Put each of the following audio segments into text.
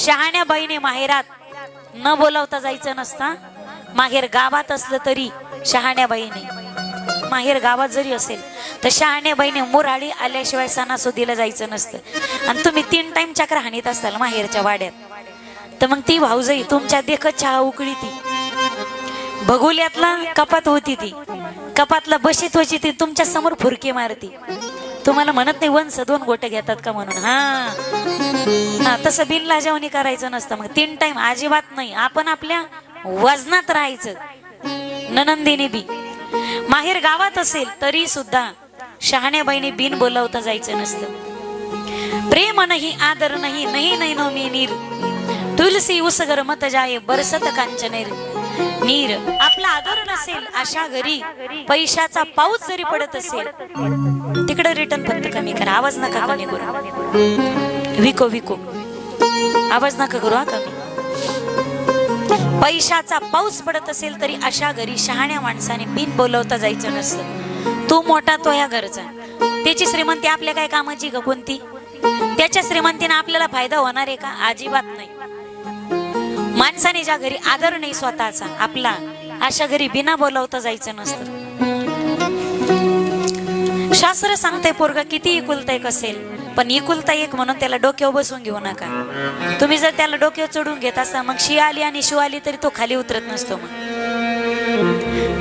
शहाण्या बाईने माहेरात न बोलावता जायचं नसता. माहेर गावात असलं तरी शहाण्या बाईने, माहेर गावात जरी असेल तर शहाण्या बाईने मुराळी आल्याशिवाय सणासुदीला जायचं नसतं. आणि तुम्ही 3 टाइम चक्र हाणीत असाल माहेरच्या वाड्यात, तर मग ती भाऊजाई तुमच्या देखत चहा उकळी ती. भगुल्यातला कपात होती ती, कपातला बशीत व्हायची ती तुमच्या समोर फुरकी मारती. तुम्हाला म्हणत नाही वंस 2 गोटे घेतात का म्हणून. हा तसं बिनलाजावणी करायचं नसतं. मग 3 टाइम अजिबात नाही. आपण आपल्या वजनात राहायचं. ननंदीने बी माहेर गावात असेल तरी सुद्धा शहाण्याबाईने बिन बोलावता जायचं नसतं. प्रेम नाही आदर नाही, नाही नाही नो मी नीर, तुलसी उसगर मत जाये बरसत कांचनेर नीर. आपला आदर नसेल अशा घरी पैशाचा पाऊस जरी पडत असेल तिकडे रिटर्न फक्त कमी करा. आवाज नका कमी करू. विको विको आवाज नका करू हा कमी. पैशाचा पाऊस पडत असेल तरी अशा घरी शहाण्या माणसाने बिन बोलवता जायचं नसतं. तू मोठा तो ह्या घरचा, त्याची श्रीमंती आपल्या काय कामाची का कोणती? त्याच्या श्रीमंतीने आपल्याला फायदा होणार आहे का? अजिबात नाही. माणसाने ज्या घरी आदर नाही स्वतःचा आपला, अशा घरी बिना बोलावता जायचं नसतं. शास्त्र सांगते पोरगा किती इकुलता असेल पण इकुलता एक म्हणून त्याला डोक्यावर बसून घेऊ नका. तुम्ही जर त्याला डोक्यावर चढून घेत असता मग शी आली आणि शिव आली तरी तो खाली उतरत नसतो. मग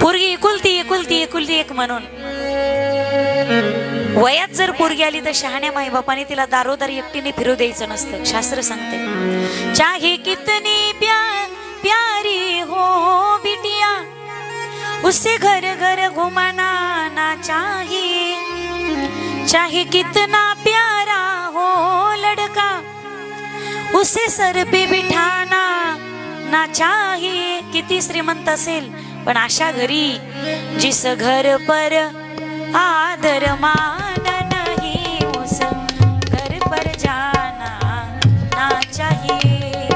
पोरगी इकुलती इकुलती इकुलती एक म्हणून वयात जर पोरगी आली तर शहाण्या माई बापाने तिला दारोदार एकटीने फिरू द्यायचं नसतं. शास्त्र सांगते चाहे कितनी प्यारी हो बिटिया उससे घर घर घुमाना ना चाहिए, चाहे कितना प्यारा हो लड़का उसे सर पे बिठाना ना चाहिए. किती श्रीमंत असेल पण अशा घरी जिस घर पर आदर मान नहीं उस घर पर जाना ना चाहिए.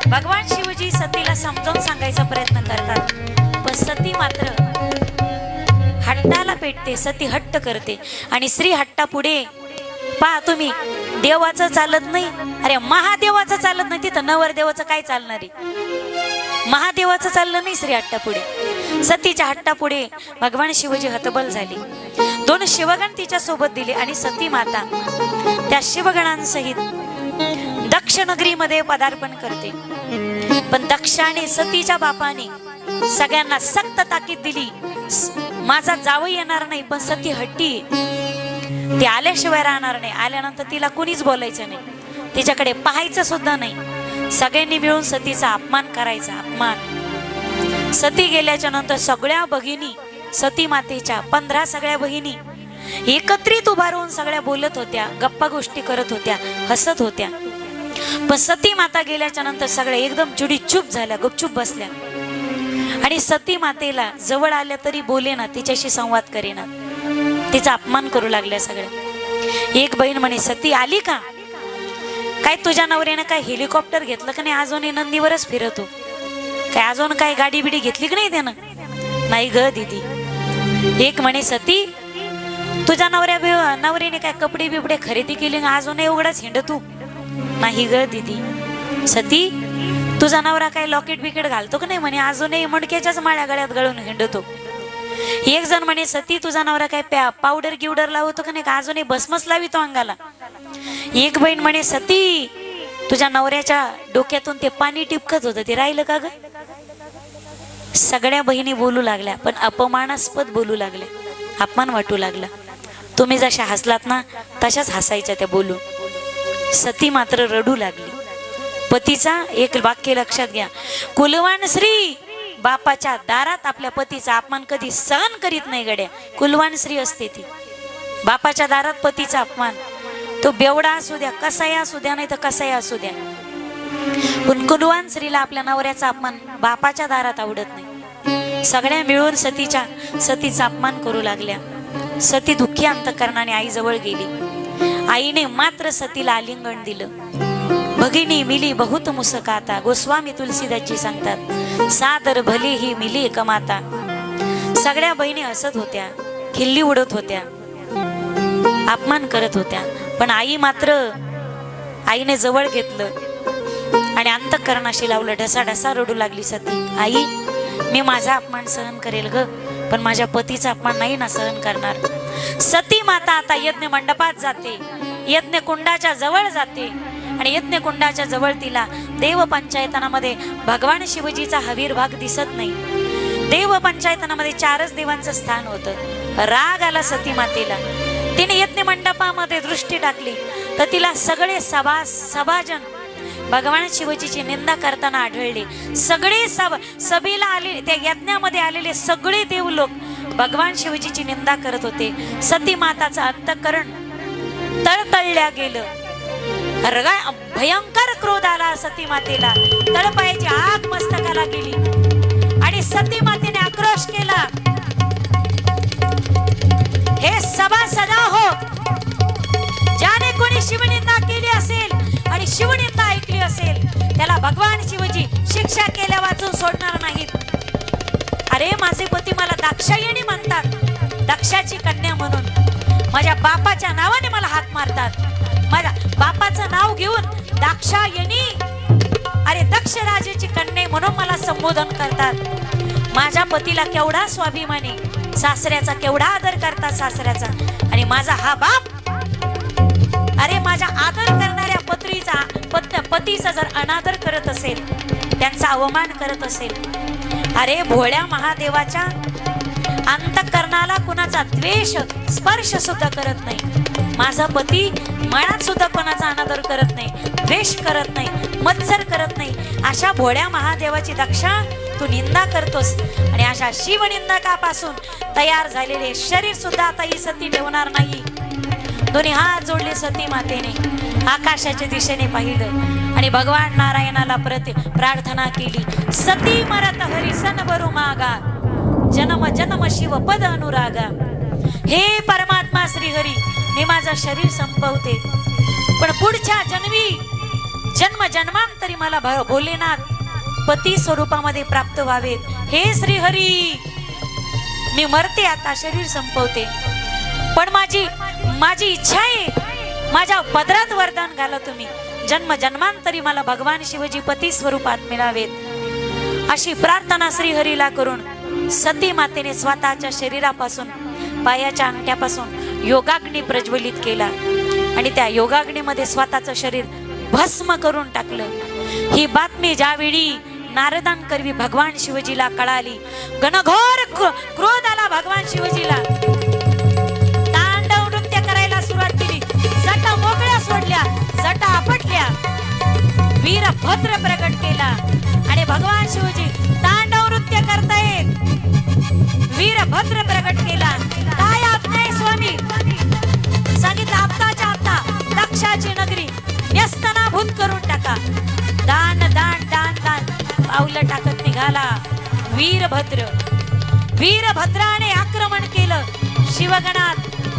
भगवान शिवजी सतीला समजावून सांगायचा प्रयत्न करतात पण सती मात्र हट्टाला पेटते. सती हट्ट करते आणि स्त्री हट्टा पुढे पहा तुम्ही देवाचं चालत नाही. अरे महादेवाचं चालत नाही तिथं नवरदेवाचं काय चालणार आहे? महादेवाचं चाललं नाही स्त्री हट्टा पुढे. सतीच्या हट्टा पुढे भगवान शिवजी हतबल झाले. 2 शिवगण तिच्या सोबत दिले आणि सती माता त्या शिवगणांसहित दक्ष नगरीमध्ये पदार्पण करते. पण दक्षाने सतीच्या बापाने सगळ्यांना सक्त ताकीद दिली माझा जावई येणार नाही पण सती हट्टी, ती आल्याशिवाय राहणार नाही. आल्यानंतर तिला कुणीच बोलायचं नाही, तिच्याकडे पाहायचं सुद्धा नाही. सगळ्यांनी मिळून सतीचा अपमान करायचा. अपमान. सती गेल्याच्या नंतर सगळ्या भगिनी सती मातेच्या 15 सगळ्या बहिणी एकत्रित उभारून सगळ्या बोलत होत्या, गप्पा गोष्टी करत होत्या, हसत होत्या. पण सती माता गेल्याच्या नंतर सगळ्या एकदम चुडीचूप झाल्या, गुपचूप बसल्या आणि सती मातेला जवळ आल्या तरी बोले ना, तिच्याशी संवाद करेना, तिचा अपमान करू लागल्या सगळ्या. एक बहीण म्हणे सती आली का? काय तुझ्या नवऱ्यानं काय हेलिकॉप्टर घेतलं का नाही? अजूनही नंदीवरच फिरतो. काय अजून काय गाडी बिडी घेतली की नाही त्यानं? नाही ग दीदी. एक म्हणे सती तुझ्या नवऱ्याने काय कपडे बिपडे खरेदी केली अजूनही एवढंच हिंड तू? नाही ग दीदी. सती तुझा नवरा काय लॉकेट बिकेट घालतो का नाही? म्हणे अजूनही मडक्याच्याच माळ्या गळ्यात गळून हिंडतो. एक जण म्हणे सती तुझा नवरा काय पावडर गिवडर लावतो का नाही का? अजूनही भस्मच लावितो अंगाला. एक बहीण म्हणे सती तुझ्या नवऱ्याच्या डोक्यातून ते पाणी टिपकत होतं ते राहिलं का ग? सगळ्या बहिणी बोलू लागल्या पण अपमानास्पद बोलू लागल्या, अपमान वाटू लागला. तुम्ही जशा हसलात ना तशाच हसायच्या त्या बोलून. सती मात्र रडू लागली. पतीचा एक वाक्य लक्षात घ्या, कुलवान स्त्री बापाच्या दारात आपल्या पतीचा अपमान कधी सहन करीत नाही गड्या. कुलवान स्त्री असते ती. बापाच्या दारात पतीचा अपमान, तो बेवडा असू द्या, कसाही असू द्या, नाही तर कसाही असू द्या, पण कुलवान स्त्रीला आपल्या नवऱ्याचा अपमान बापाच्या दारात आवडत नाही. सगळ्या मिळून सतीचा अपमान करू लागल्या. सती दुःखी अंतकरणाने आई जवळ गेली. आईने मात्र सतीला आलिंगन दिलं. भगिनी मिली बहुत मुस्काता, गोस्वामी तुलसीदासजी सांगतात सादर भले ही मिली कमाता. सगळ्या बहिणी हसत होत्या, खिल्ली उडत होत्या, अपमान करत होत्या, पण आई मात्र आईने जवळ घेतलं आणि अंतःकरणाशी लावलं. ढसाढसा रडू लागली सती. आई, मी माझा अपमान सहन करेल ग, पण माझ्या पतीचा अपमान नाही ना सहन करणार. सती माता आता यज्ञ मंडपात जाते, यज्ञ कुंडाच्या जवळ जाते आणि यज्ञ कुंडाच्या जवळ तिला देव पंचायतनामध्ये भगवान शिवजीचा हवीरभाग दिसत नाही. देव पंचायतनामध्ये 4च देवांचं स्थान होतं. राग आला सती मातेला. तिने यज्ञ मंडपामध्ये दृष्टी टाकली तर तिला सगळे सभाजन भगवान शिवजीची निंदा करताना आढळले. सगळे सभेला आले, त्या यज्ञामध्ये आलेले सगळे देव लोक भगवान शिवजीची निंदा करत होते. सती माताचं अंतःकरण तळतळल्या गेलं. भयंकर क्रोध आला सती मातेला. तळपायाची आग मस्तकाला गेली आणि सती मातेने आक्रोश केला, हे सभासदा हो, ज्याने कोणी शिवनिंदा केली असेल आणि शिवनिंदा ऐकली असेल त्याला भगवान शिवजी शिक्षा केल्या वाचून सोडणार नाहीत. अरे माझे पती मला दाक्षायणी म्हणतात, दक्षाची कन्या म्हणून माझ्या बापाच्या नावाने मला हाक मारतात. माझ्या बापाचं नाव घेऊन दाक्षायणी, अरे दक्ष राजाची कन्या म्हणून मला संबोधन करतात. माझ्या पतीला केवढा स्वाभिमानी, सासऱ्याचा केवढा आदर करतात सासऱ्याचा, आणि माझा हा बाप, अरे माझ्या आदर करणाऱ्या पतीचा जर अनादर करत असेल, त्यांचा अवमान करत असेल, अरे भोळ्या महादेवाच्या अंतःकरणाला कुणाचा द्वेष स्पर्श सुद्धा करत नाही. माझा पती मनात सुद्धा कोणाचा अनादर करत नाही, द्वेष करत नाही, मत्सर करत नाही. अशा भोळ्या महादेवाची दक्षा तू निंदा करतोस आणि अशा शिवनिंदकापासून तयार झालेले शरीर सुद्धा आता ही सती ठेवणार नाही. दोन्ही हात जोडले सती मातेने, आकाशाच्या दिशेने पाहिलं आणि भगवान नारायणाला प्रार्थना केली. सती मरत हरी सन बरू मागा, जन्म जन्म शिव पद अनुरागा. हे परमात्मा श्रीहरी, मी माझं शरीर संपवते, पण पुढच्या जन्म जन्मांतरी मला भोलेनाथ पती स्वरूपामध्ये प्राप्त व्हावेत. हे श्रीहरी, मी मरते आता, शरीर संपवते, पण माझी इच्छा आहे, माझ्या पदरात वरदान घाला तुम्ही, जन्म जन्मांतरी मला भगवान शिवजी पती स्वरूपात मिळावेत. अशी प्रार्थना श्रीहरीला करून सती मातेने स्वतःच्या शरीरापासून, पायाच्या अंगठ्यापासून योगाग्नी प्रज्वलित केला आणि त्या योगाग्नीमध्ये स्वतःचं शरीर भस्म करून टाकलं. ही बातमी ज्यावेळी नारदांकरवी भगवान शिवजीला कळाली, घनघोर क्रोध आला भगवान शिवजीला. तांडव नृत्य करायला सुरुवात केली. जटा मोकळ्या सोडल्या, जटा आपटल्या, वीरभद्र प्रगट केला आणि भगवान शिवजी तांडव नृत्य करतायत. वीरभद्र प्रगट केला. काय आज्ञा आहे स्वामी? सांगितलं, आत्ताच्या आत्ता दक्षाची नगरी न्यस्तनाभूत करून टाका. दान दान दान दान पावलं टाकत निघाला वीरभद्राने आक्रमण केलं शिवगणात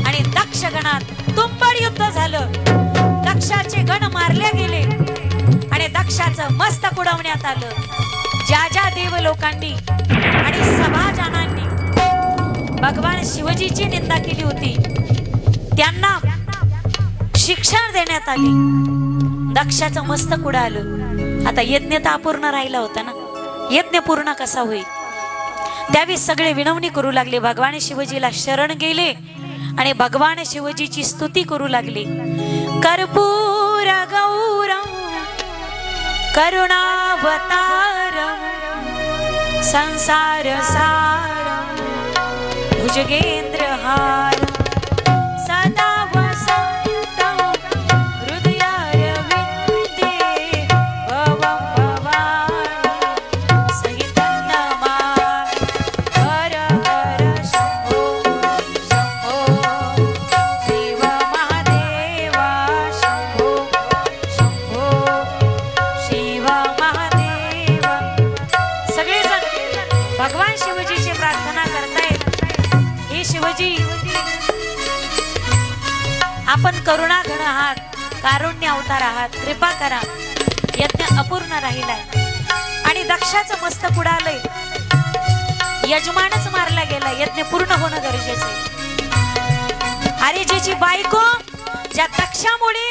आणि दक्षगणात. तुंबड युद्ध झालं. दक्षाचे गण मारले गेले आणि दक्षाचं मस्तक उडवण्यात आलं. ज्या ज्या देव लोकांनी आणि सभाजनांनी भगवान शिवजीची निंदा केली होती त्यांना शिक्षा देण्यात आली. दक्षाचं मस्तक उडालं. आता यज्ञ तर अपूर्ण राहिला होता ना, यज्ञ पूर्ण कसा होईल? त्यावेळी सगळे विनवणी करू लागले, भगवान शिवजीला शरण गेले आणि भगवान शिवजीची स्तुती करू लागले. कर्पूर गौरम करुणावतारम संसार सारम भुजगेंद्रहार सदा वसंतं हृदयारविंदे भवं भवानी सहितं नमामि. हर हर शंभो शंभो शिव महादेवा, शंभो शंभो शिव महादेवा. सगळेजण भगवान शिवजीची प्रार्थना करतायत. हे शिवजी, आपण करुणा घन आहात, कारुण्य अवतार आहात, कृपा करा. यज्ञ अपूर्ण राहिलाय आणि दक्षाचं मस्तक उडालंय, यजमानच मारला गेला, यज्ञ पूर्ण होणं गरजेचं आहे. अरे ज्याची बायको, ज्या दक्षामुळे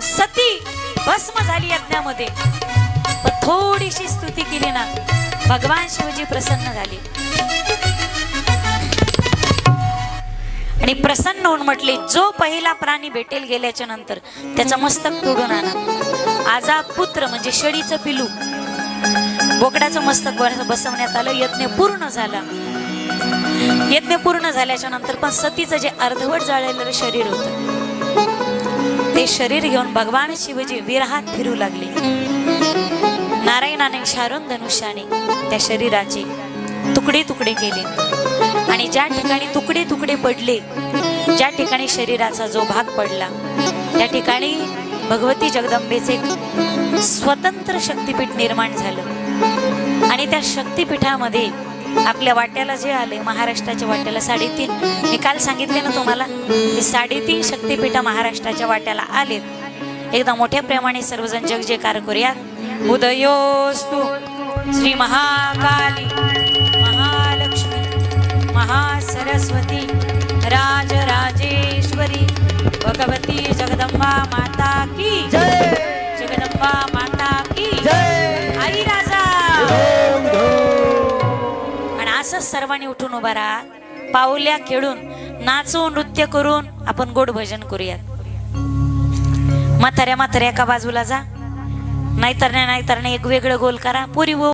सती भस्म झाली यज्ञामध्ये, पण थोडीशी स्तुती केली ना, भगवान शिवजी प्रसन्न झाले आणि प्रसन्न होऊन म्हटले, जो पहिला प्राणी भेटेल गेल्याच्या नंतर त्याचं मस्तक तोडून आणा. आजा पुत्र म्हणजे शेळीचं पिलू, बोकडाचं मस्तक बसवण्यात आलं. यज्ञ पूर्ण झाला. यज्ञ पूर्ण झाल्याच्या नंतर पण सतीचं जे अर्धवट जाळलेलं शरीर होतं, ते शरीर घेऊन भगवान शिवजी विरहात फिरू लागले. नारायणाने शारून धनुष्याने त्या शरीराचे तुकडे तुकडे केले आणि ज्या ठिकाणी तुकडे तुकडे पडले, ज्या ठिकाणी शरीराचा जो भाग पडला, त्या ठिकाणी भगवती जगदंबेचे स्वतंत्र शक्तिपीठ निर्माण झालं. आणि त्या शक्तिपीठामध्ये आपल्या वाट्याला जे आले, महाराष्ट्राच्या वाट्याला 3.5, मी काल सांगितले ना तुम्हाला, हे 3.5 शक्तिपीठ महाराष्ट्राच्या वाट्याला आलेत. एकदा मोठ्या प्रेमाने सर्वजण जग जयकार करूया. उदयोस्तु श्री महाकाली महालक्ष्मी महासरस्वती राजराजेश्वरी भगवती जगदंबा माता की जय. जगदंबा माता की जय. आई राजा. आणि असं सर्वांनी उठून उभा राहा, पाऊल्या खेळून नाचून नृत्य करून आपण गोड भजन करूयात. म्हाताऱ्या म्हाताऱ्या एका बाजूला जा, नाहीतर नाही एक वेगळं गोल करा. पुरी